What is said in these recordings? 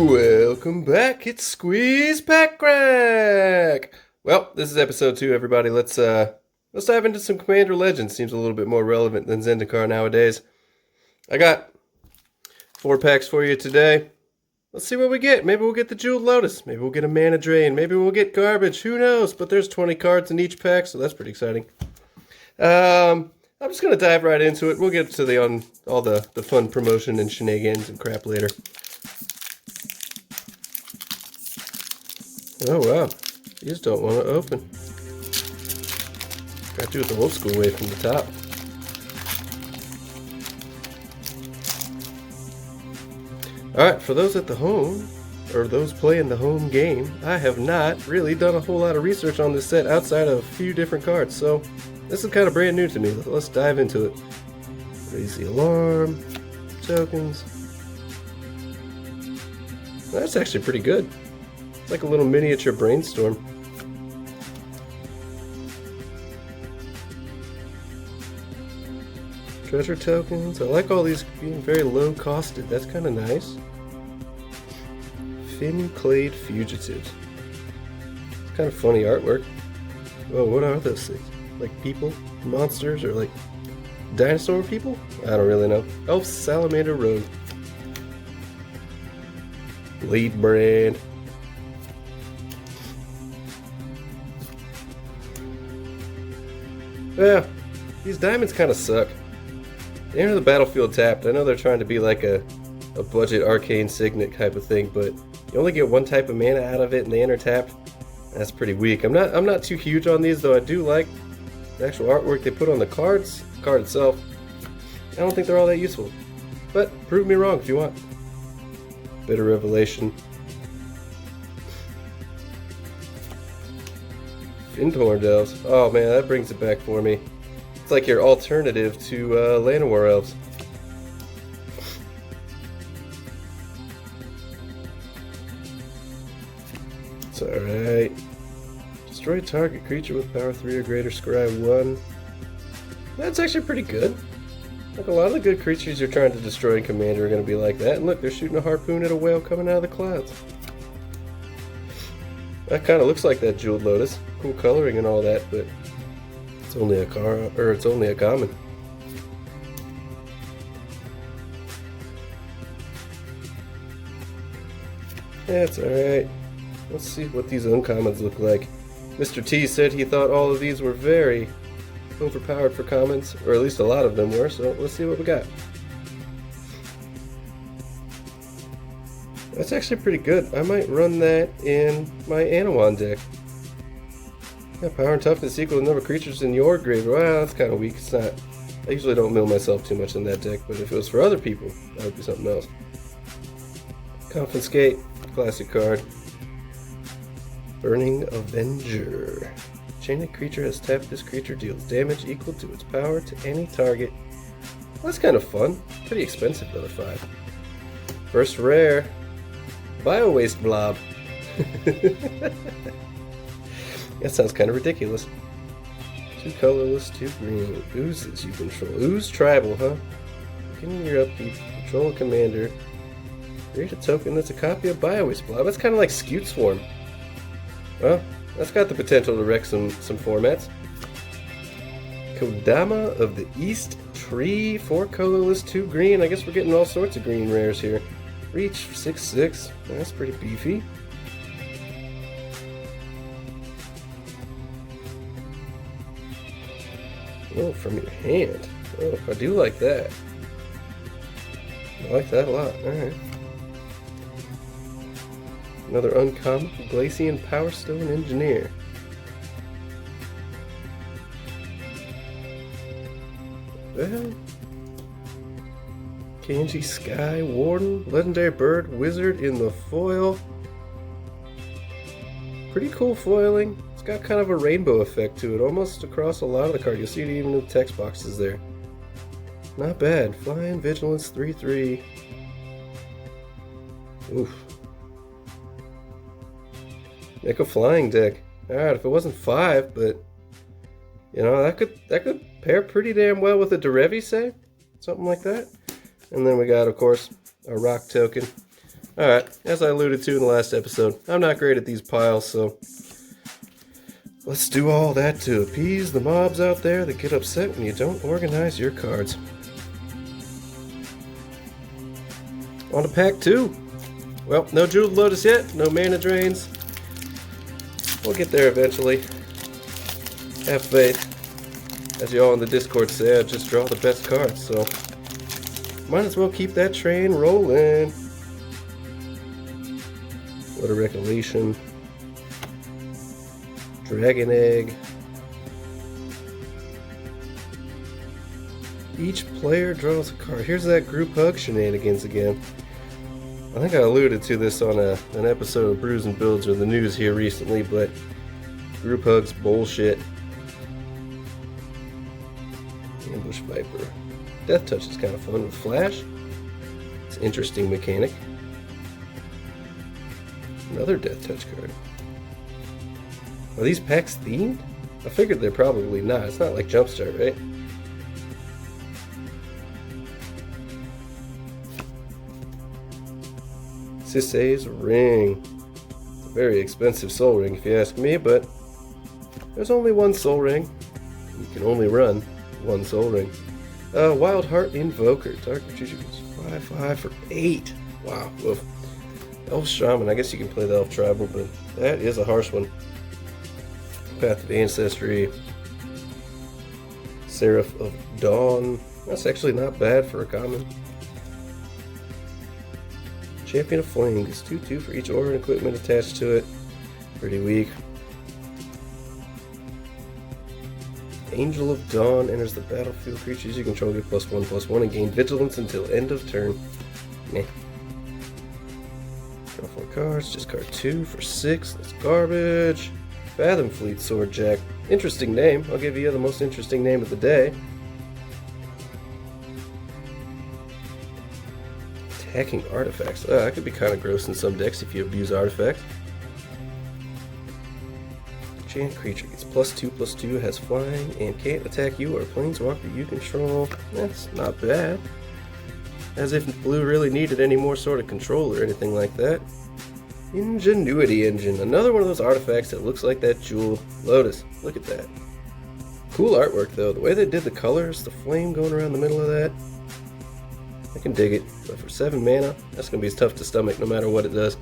Welcome back, it's Squeeze Pack Crack! Well, this is episode 2, everybody. Let's dive into some Commander Legends. Seems a little bit more relevant than Zendikar nowadays. I got 4 packs for you today. Let's see what we get. Maybe we'll get the Jeweled Lotus. Maybe we'll get a Mana Drain. Maybe we'll get garbage. Who knows? But there's 20 cards in each pack, so that's pretty exciting. I'm just going to dive right into it. We'll get to all the fun promotion and shenanigans and crap later. Oh wow, these don't want to open. Gotta do it the old school way from the top. Alright, for those at the home, or those playing the home game, I have not really done a whole lot of research on this set outside of a few different cards, so this is kind of brand new to me. Let's dive into it. Raise the alarm, tokens. That's actually pretty good. Like a little miniature brainstorm. Treasure tokens. I like all these being very low costed. That's kind of nice. Fin Clade Fugitives. It's kind of funny artwork. Oh, what are those things? Like people? Monsters? Or like dinosaur people? I don't really know. Elf Salamander Rogue. Blade Brand. Yeah, these diamonds kind of suck. They enter the battlefield tapped. I know they're trying to be like a budget arcane signet type of thing, but you only get one type of mana out of it and they enter tapped. That's pretty weak. I'm not too huge on these, though I do like the actual artwork they put on the cards. The card itself, I don't think they're all that useful. But prove me wrong if you want. Bitter Revelation. Findhorn Elves. Oh man, that brings it back for me. It's like your alternative to Llanowar Elves. It's alright. Destroy target creature with power 3 or greater, scry 1. That's actually pretty good. Like a lot of the good creatures you're trying to destroy in Commander are going to be like that. And look, they're shooting a harpoon at a whale coming out of the clouds. That kind of looks like that Jeweled Lotus. Cool coloring and all that, but it's only a common. That's alright. Let's see what these uncommons look like. Mr. T said he thought all of these were very overpowered for commons, or at least a lot of them were, so let's see what we got. That's actually pretty good. I might run that in my Anawan deck. Yeah, power and toughness equal to the number of creatures in your graveyard. Well, that's kind of weak. It's not. I usually don't mill myself too much in that deck, but if it was for other people, that would be something else. Confiscate, classic card. Burning Avenger. Chain creature has tapped this creature, deals damage equal to its power to any target. Well, that's kind of fun. Pretty expensive though, 5. First rare. Bio Waste Blob. That sounds kind of ridiculous. 2 colorless, 2 green. Oozes you control. Ooze tribal, huh? Beginning your upkeep, control a commander. Create a token that's a copy of Bio Waste Blob. That's kind of like Scute Swarm. Well, that's got the potential to wreck some formats. Kodama of the East Tree. 4 colorless, 2 green. I guess we're getting all sorts of green rares here. Reach 6/6. That's pretty beefy. Oh, from your hand. Oh, I do like that. I like that a lot. Alright. Another uncommon, Glacian Powerstone Engineer. Well, Kanji Sky Warden, Legendary Bird Wizard in the foil. Pretty cool foiling. It's got kind of a rainbow effect to it, almost across a lot of the cards. You'll see it even in the text boxes there. Not bad. Flying Vigilance 3/3. Oof. Make a flying deck. Alright, if it wasn't 5, but you know, that could pair pretty damn well with a Derevi, say? Something like that. And then we got, of course, a rock token. Alright, as I alluded to in the last episode, I'm not great at these piles, so let's do all that to appease the mobs out there that get upset when you don't organize your cards. On to pack 2. Well, no Jeweled Lotus yet, no mana drains. We'll get there eventually. Have faith. As you all in the Discord say, I just draw the best cards, so might as well keep that train rolling. What a recollection. Dragon Egg. Each player draws a card. Here's that group hug shenanigans again. I think I alluded to this on an episode of Brews and Builds or the news here recently, but group hugs bullshit. Ambush Viper. Death Touch is kind of fun with Flash. It's an interesting mechanic. Another Death Touch card. Are these packs themed? I figured they're probably not. It's not like Jumpstart, right? Sisei's Ring. It's a very expensive soul ring if you ask me, but there's only one soul ring. You can only run one soul ring. Wild Heart Invoker. Dark Retreat gets 5/5 for 8. Wow. Woof. Elf Shaman. I guess you can play the Elf Tribal, but that is a harsh one. Path of Ancestry. Seraph of Dawn. That's actually not bad for a common. Champion of Flame gets 2/2 for each aura and equipment attached to it. Pretty weak. Angel of Dawn enters the battlefield. Creatures you control get +1/+1 and gain vigilance until end of turn. Meh. Draw 4 cards, discard 2 for 6. That's garbage. Fathom Fleet Swordjack. Interesting name. I'll give you the most interesting name of the day. Attacking artifacts. That could be kind of gross in some decks if you abuse artifacts. Enchant creature gets +2/+2, has flying, and can't attack you or a planeswalker you control. That's not bad. As if blue really needed any more sort of control or anything like that. Ingenuity Engine. Another one of those artifacts that looks like that Jeweled Lotus. Look at that. Cool artwork though. The way they did the colors, the flame going around the middle of that. I can dig it, but for 7 mana, that's going to be tough to stomach no matter what it does.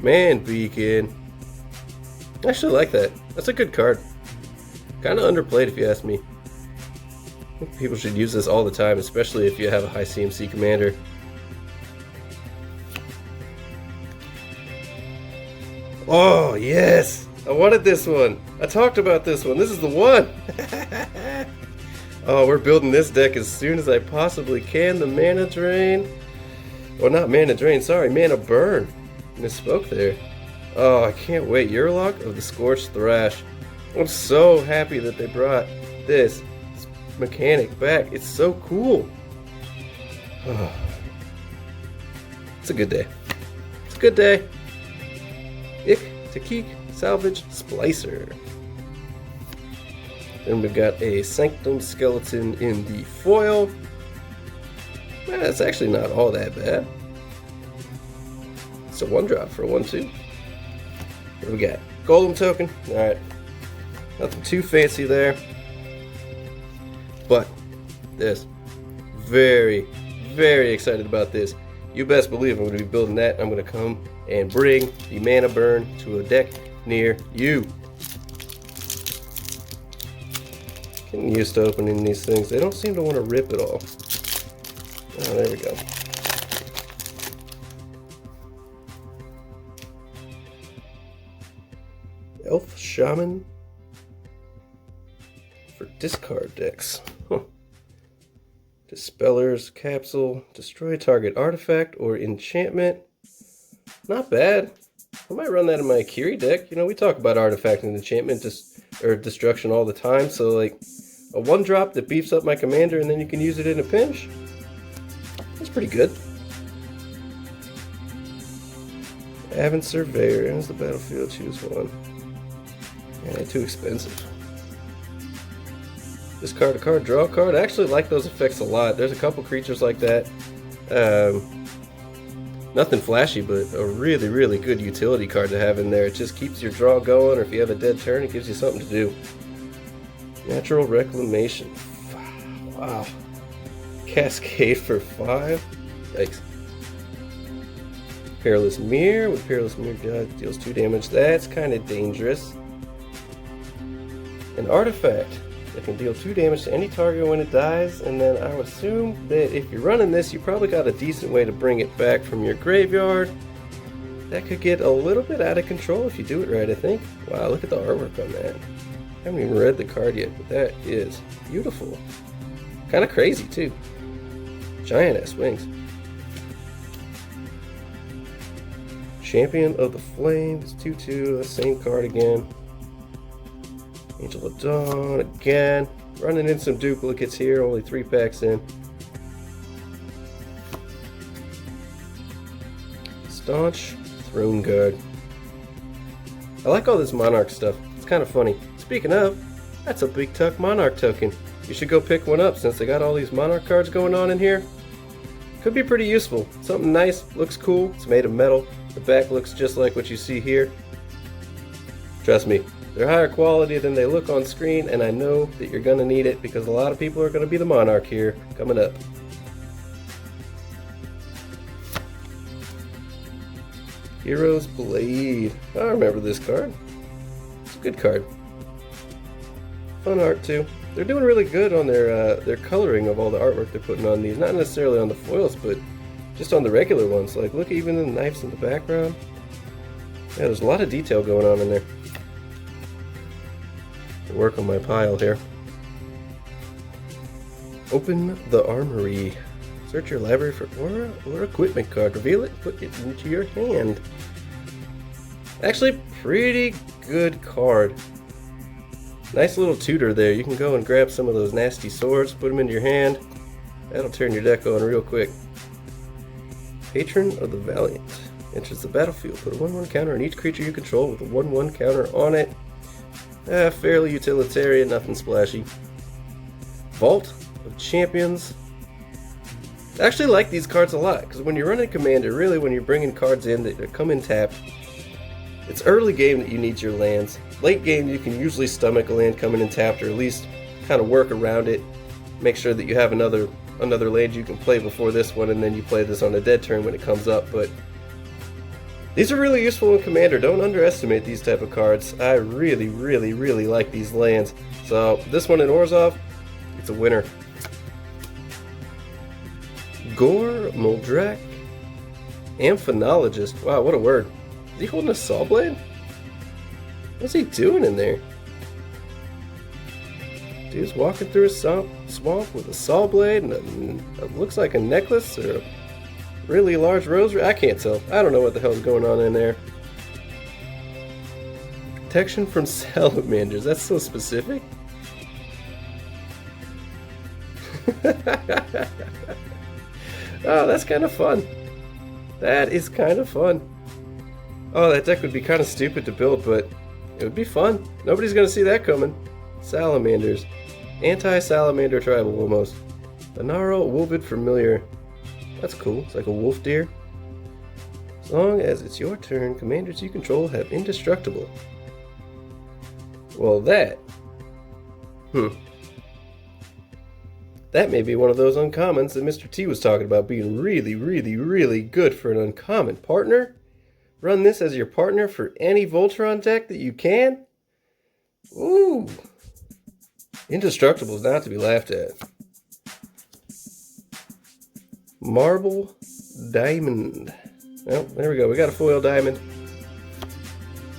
Man Beacon. I actually like that. That's a good card. Kind of underplayed if you ask me. I think people should use this all the time, especially if you have a high CMC commander. Oh, yes! I wanted this one. I talked about this one. This is the one! Oh, we're building this deck as soon as I possibly can. The Mana Drain. Well, not Mana Drain, sorry. Mana Burn. Misspoke there. Oh, I can't wait. Yurlok of the Scorched Thrash. I'm so happy that they brought this mechanic back. It's so cool. Oh. It's a good day. It's a good day. Ik, Takik, Salvage, Splicer. Then we've got a Sanctum Skeleton in the foil. That's actually not all that bad. It's a 1-drop for a 1/2. What do we got? Golem token. Alright. Nothing too fancy there. But this. Very, very excited about this. You best believe I'm going to be building that. I'm going to come and bring the Mana Burn to a deck near you. Getting used to opening these things. They don't seem to want to rip at all. Oh, there we go. Elf Shaman for discard decks. Huh. Dispeller's Capsule. Destroy target artifact or enchantment. Not bad. I might run that in my Kiri deck. You know, we talk about artifact and enchantment or destruction all the time, so like a 1-drop that beefs up my commander and then you can use it in a pinch. That's pretty good. Avid Surveyor. Ends the battlefield. Choose one. Yeah, too expensive. Discard a card, draw a card. I actually like those effects a lot. There's a couple creatures like that. Nothing flashy, but a really, really good utility card to have in there. It just keeps your draw going, or if you have a dead turn, it gives you something to do. Natural Reclamation. Wow. Cascade for 5. Yikes. Perilous Mirror. With Perilous Mirror, deals 2 damage. That's kind of dangerous. An artifact that can deal 2 damage to any target when it dies, and then I would assume that if you're running this, you probably got a decent way to bring it back from your graveyard. That could get a little bit out of control if you do it right, I think. Wow, look at the artwork on that. I haven't even read the card yet, but that is beautiful. Kind of crazy, too. Giant ass wings. Champion of the Flames, 2/2, the same card again. Angel of Dawn again. Running in some duplicates here, only 3 packs in. Staunch Throne Guard. I like all this Monarch stuff. It's kind of funny. Speaking of, that's a Big Tuck Monarch token. You should go pick one up since they got all these Monarch cards going on in here. Could be pretty useful. Something nice, looks cool. It's made of metal. The back looks just like what you see here. Trust me, they're higher quality than they look on screen, and I know that you're going to need it because a lot of people are going to be the Monarch here coming up. Hero's Blade. I remember this card. It's a good card. Fun art too. They're doing really good on their coloring of all the artwork they're putting on these. Not necessarily on the foils, but just on the regular ones. Like, look, even the knives in the background. Yeah, there's a lot of detail going on in there. Work on my pile here. Open the armory. Search your library for aura or equipment card. Reveal it, put it into your hand. Actually, pretty good card. Nice little tutor there. You can go and grab some of those nasty swords, put them into your hand. That'll turn your deck on real quick. Patron of the Valiant. Enters the battlefield. Put a 1/1 counter on each creature you control with a 1/1 counter on it. Fairly utilitarian, nothing splashy. Vault of Champions. I actually like these cards a lot, because when you're running Commander, really when you're bringing cards in that come in tapped, it's early game that you need your lands. Late game you can usually stomach a land coming in tapped, or at least kind of work around it. Make sure that you have another land you can play before this one, and then you play this on a dead turn when it comes up. But these are really useful in Commander. Don't underestimate these type of cards. I really, really, really like these lands. So this one in Orzhov, it's a winner. Gore Moldrak, Amphenologist. Wow, what a word. Is he holding a saw blade? What's he doing in there? Dude's walking through a swamp with a saw blade and it looks like a necklace or a really large rosary. I can't tell. I don't know what the hell's going on in there. Protection from salamanders. That's so specific. Oh, that's kind of fun. That is kind of fun. Oh, that deck would be kind of stupid to build, but it would be fun. Nobody's going to see that coming. Salamanders. Anti-salamander tribal, almost. Anaro Wolvid Familiar. That's cool. It's like a wolf deer. As long as it's your turn, commanders you control have indestructible. Well, that... That may be one of those uncommons that Mr. T was talking about being really, really, really good for an uncommon partner. Run this as your partner for any Voltron deck that you can. Ooh. Indestructible is not to be laughed at. Marble Diamond. Well, there we go. We got a foil diamond.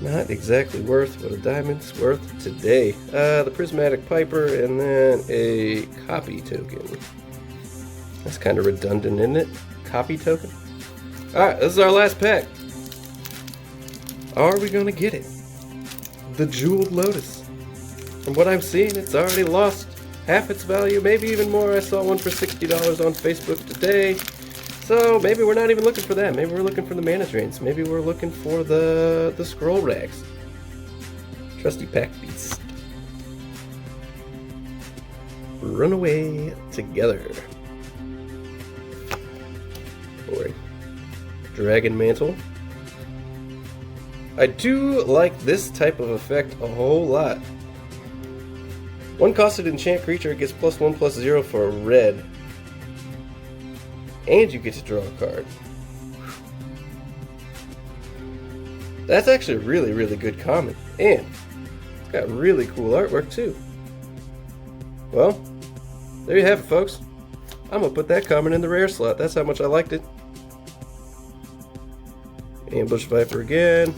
Not exactly worth what a diamond's worth today. The Prismatic Piper and then a copy token. That's kind of redundant, isn't it? Copy token? Alright, this is our last pack. Are we going to get it? The Jeweled Lotus. From what I'm seeing, it's already lost half its value, maybe even more. I saw one for $60 on Facebook today. So maybe we're not even looking for that. Maybe we're looking for the mana drains. Maybe we're looking for the scroll rags. Trusty pack beast. Run away together. Boring. Dragon mantle. I do like this type of effect a whole lot. One costed enchant creature gets +1/+0 for a red. And you get to draw a card. That's actually a really, really good common. And it's got really cool artwork too. Well, there you have it, folks. I'm gonna put that common in the rare slot. That's how much I liked it. Ambush Viper again.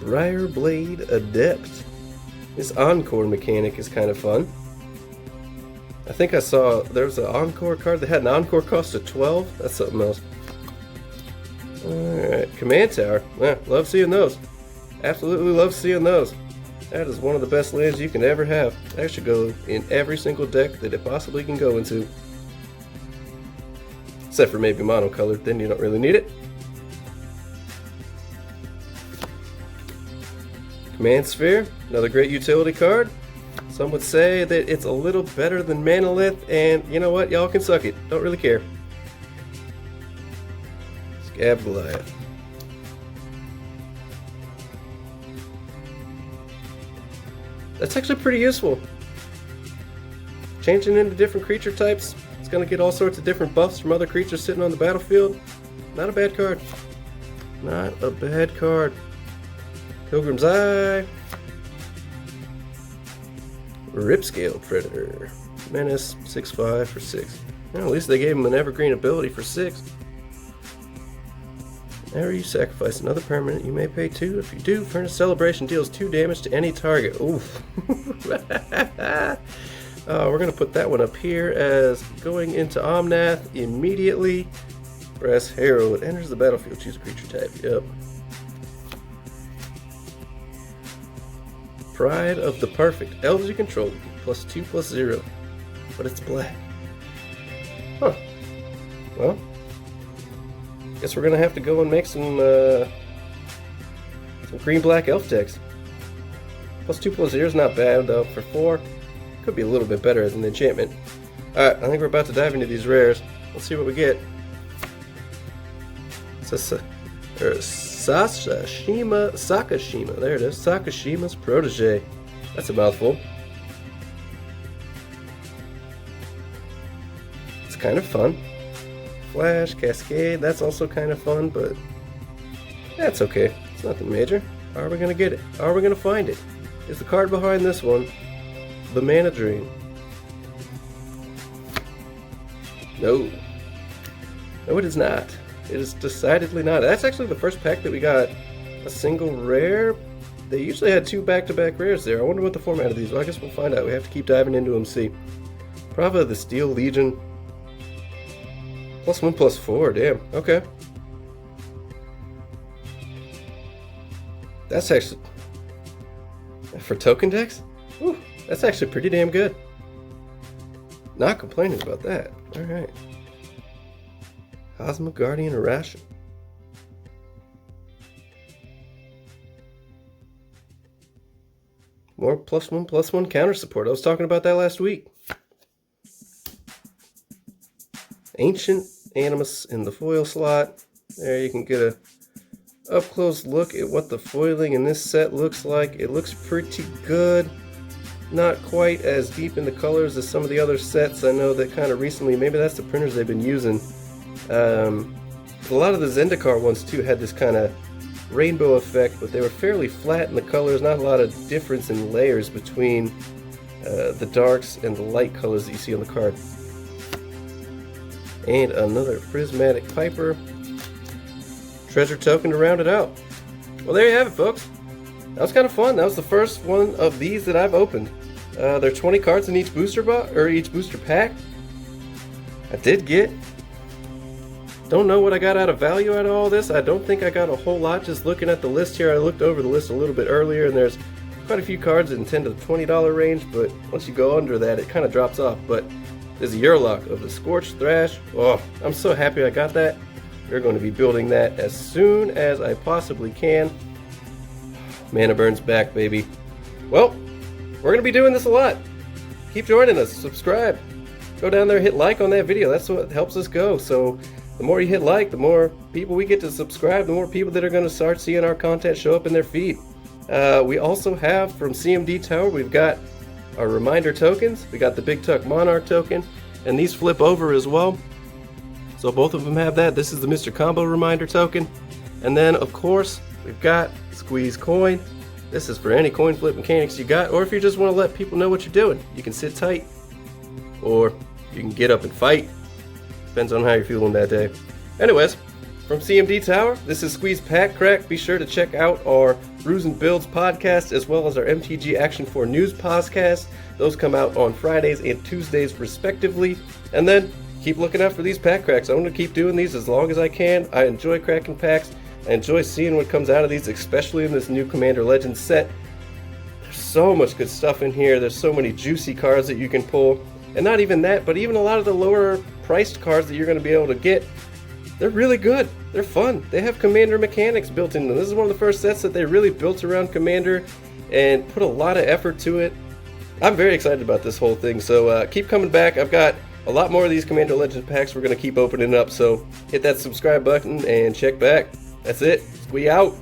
Briarblade Adept. This Encore mechanic is kind of fun. I think I saw there was an Encore card that had an Encore cost of 12. That's something else. Alright, Command Tower. Yeah, love seeing those. Absolutely love seeing those. That is one of the best lands you can ever have. That should go in every single deck that it possibly can go into. Except for maybe monocolored, then you don't really need it. Command Sphere, another great utility card. Some would say that it's a little better than Manalith, and you know what? Y'all can suck it. Don't really care. Scab Goliath. That's actually pretty useful. Changing into different creature types. It's going to get all sorts of different buffs from other creatures sitting on the battlefield. Not a bad card. Not a bad card. Pilgrim's Eye. Ripscale Predator. Menace, 6/5 for 6. Well, at least they gave him an evergreen ability for 6. Whenever you sacrifice another permanent, you may pay 2. If you do, Furnace Celebration deals 2 damage to any target. Oof. We're going to put that one up here as going into Omnath immediately. Brass Herald enters the battlefield. Choose a creature type. Yep. Pride of the Perfect. Elves you control. +2/+0. But it's black. Huh. Well. Guess we're gonna have to go and make some green-black elf decks. +2/+0 is not bad though for 4. Could be a little bit better as an enchantment. Alright, I think we're about to dive into these rares. Let's see what we get. Sakashima. There it is. Sakashima's Protege. That's a mouthful. It's kind of fun. Flash, Cascade, that's also kind of fun, but that's okay. It's nothing major. How are we going to get it? How are we going to find it? Is the card behind this one the Mana Drain? No. No, it is not. It is decidedly not. That's actually the first pack that we got a single rare. They usually had 2 back-to-back rares there. I wonder what the format of these. Well, I guess we'll find out. We have to keep diving into them, see. Prava the Steel Legion. +1/+4, damn, okay. That's actually, for token decks? Whew, that's actually pretty damn good. Not complaining about that, alright. Cosmic Guardian Irration. More +1/+1 counter support, I was talking about that last week. Ancient Animus in the foil slot. There you can get a up-close look at what the foiling in this set looks like. It looks pretty good. Not quite as deep in the colors as some of the other sets. I know that kind of recently, maybe that's the printers they've been using. A lot of the Zendikar ones too had this kind of rainbow effect, but they were fairly flat in the colors. Not a lot of difference in layers between the darks and the light colors that you see on the card. And another Prismatic Piper. Treasure token to round it out. Well, there you have it, folks. That was kind of fun. That was the first one of these that I've opened. There are 20 cards in each booster each booster pack. I did get. Don't know what I got out of value out of all this. I don't think I got a whole lot just looking at the list here. I looked over the list a little bit earlier, and there's quite a few cards in $10 to $20 range, but once you go under that, it kind of drops off. But This Yurlock of the Scorched Thrash. Oh, I'm so happy I got that. We're going to be building that as soon as I possibly can. Mana Burn's back, baby. Well, we're going to be doing this a lot. Keep joining us. Subscribe. Go down there, hit like on that video. That's what helps us go. So the more you hit like, the more people we get to subscribe, the more people that are going to start seeing our content show up in their feed. We also have from CMD Tower, we've got our reminder tokens. We got the Big Tuck Monarch token, and these flip over as well. So both of them have that. This is the Mr. Combo reminder token. And then, of course, we've got Squeeze Coin. This is for any coin flip mechanics you got, or if you just want to let people know what you're doing. You can sit tight, or you can get up and fight. Depends on how you're feeling that day. Anyways, from CMD Tower, this is Squee Pack Crack. Be sure to check out our Brews and Builds podcast, as well as our MTG Action 4 News podcast. Those come out on Fridays and Tuesdays, respectively. And then, keep looking out for these pack cracks. I'm going to keep doing these as long as I can. I enjoy cracking packs. I enjoy seeing what comes out of these, especially in this new Commander Legends set. There's so much good stuff in here. There's so many juicy cards that you can pull. And not even that, but even a lot of the lower priced cards that you're going to be able to get, they're really good. They're fun. They have Commander mechanics built in them. This is one of the first sets that they really built around Commander and put a lot of effort to it. I'm very excited about this whole thing, so keep coming back. I've got a lot more of these Commander Legends packs we're going to keep opening up, so hit that subscribe button and check back. That's it. Squee out.